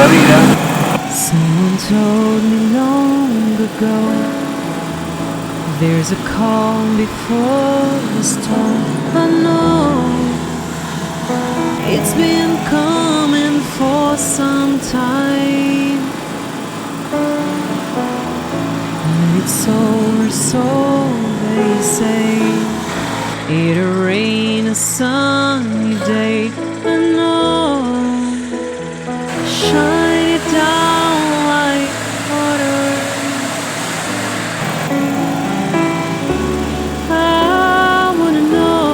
la vida. Someone told me long ago, there's a calm before the storm. I know it's been coming for some time. When it's over, so they say, it'll rain a sunny day. I know, shine it down like water. I wanna know,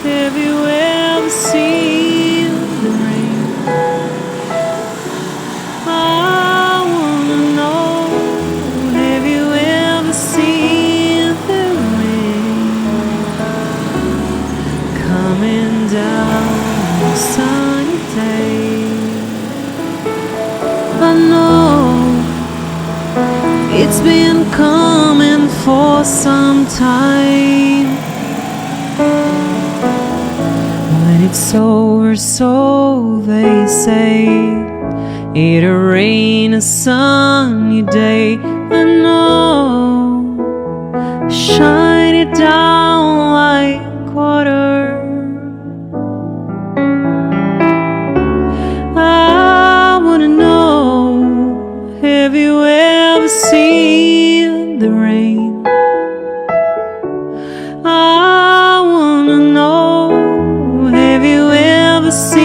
have you ever seen the rain? I wanna know, have you ever seen the rain coming down on a sunny day? I know it's been coming for some time. When it's over, so they say, it'll rain a sunny day. I know, shine it down like water. I wanna know, have you ever seen the rain? I wanna know, have you ever seen